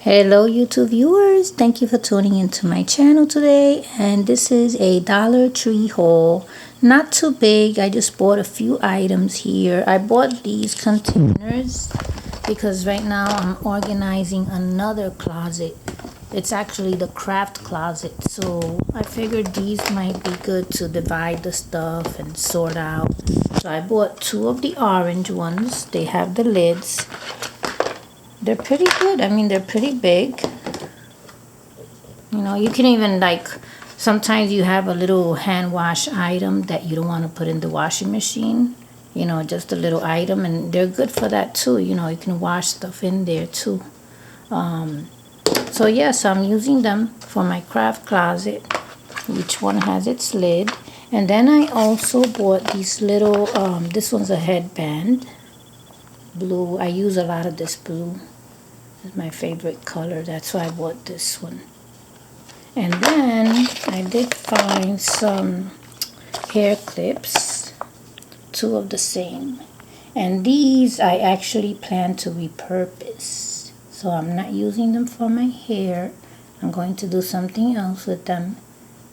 Hello YouTube viewers, thank you for tuning into my channel today, and this is a Dollar Tree haul. Not too big. I just bought a few items here. I bought these containers because right now I'm organizing another closet. It's actually the craft closet, so I figured these might be good to divide the stuff and sort out. So I bought two of the orange ones. They have the lids. They're pretty good. I mean, they're pretty big. You know, you can even, like, sometimes you have a little hand wash item that you don't want to put in the washing machine. You know, just a little item, and they're good for that too. You know, you can wash stuff in there too. So yes, I'm using them for my craft closet. Each one has its lid. And then I also bought these little, this one's a headband. Blue. I use a lot of this blue. This is my favorite color. That's why I bought this one. And then I did find some hair clips, two of the same. And these I actually plan to repurpose. So I'm not using them for my hair. I'm going to do something else with them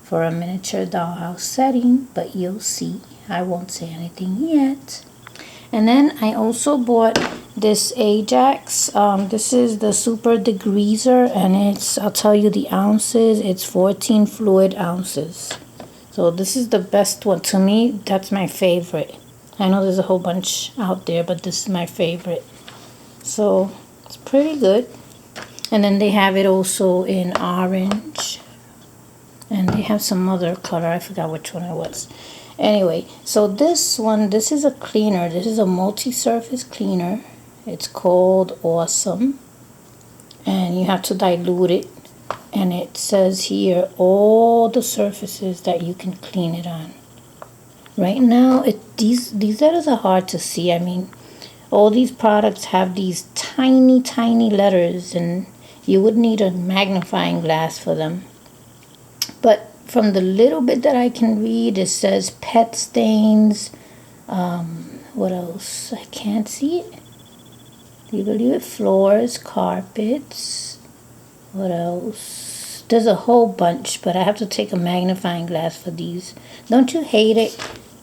for a miniature dollhouse setting, but you'll see. I won't say anything yet. And then I also bought this Ajax. This is the super degreaser, and it's, I'll tell you the ounces, it's 14 fluid ounces. So this is the best one. To me, that's my favorite. I know there's a whole bunch out there, but this is my favorite. So it's pretty good. And then they have it also in orange. And they have some other color. I forgot which one it was. Anyway, so this one, this is a cleaner. This is a multi-surface cleaner. It's called Awesome. And you have to dilute it. And it says here all the surfaces that you can clean it on. Right now, these letters are hard to see. I mean, all these products have these tiny, tiny letters, and you would need a magnifying glass for them. But from the little bit that I can read, it says pet stains. What else? I can't see it. Do you believe it? Floors, carpets. What else? There's a whole bunch, but I have to take a magnifying glass for these. Don't you hate it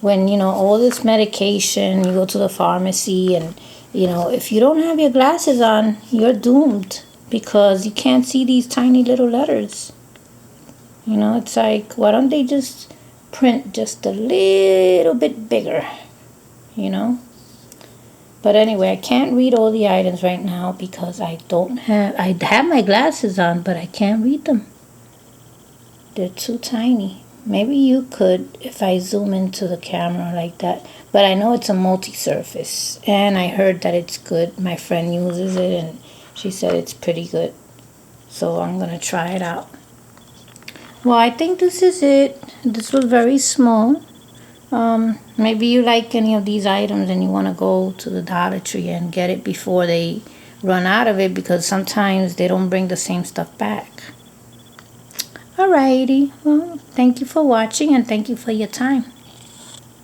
when, you know, all this medication, you go to the pharmacy and, you know, if you don't have your glasses on, you're doomed because you can't see these tiny little letters. You know, it's like, why don't they just print just a little bit bigger, you know? But anyway, I can't read all the items right now because I have my glasses on, but I can't read them. They're too tiny. Maybe you could if I zoom into the camera like that. But I know it's a multi-surface, and I heard that it's good. My friend uses it, and she said it's pretty good. So I'm going to try it out. Well, I think this is it. This was very small. Maybe you like any of these items and you want to go to the Dollar Tree and get it before they run out of it, because sometimes they don't bring the same stuff back. Alrighty. Well, thank you for watching and thank you for your time.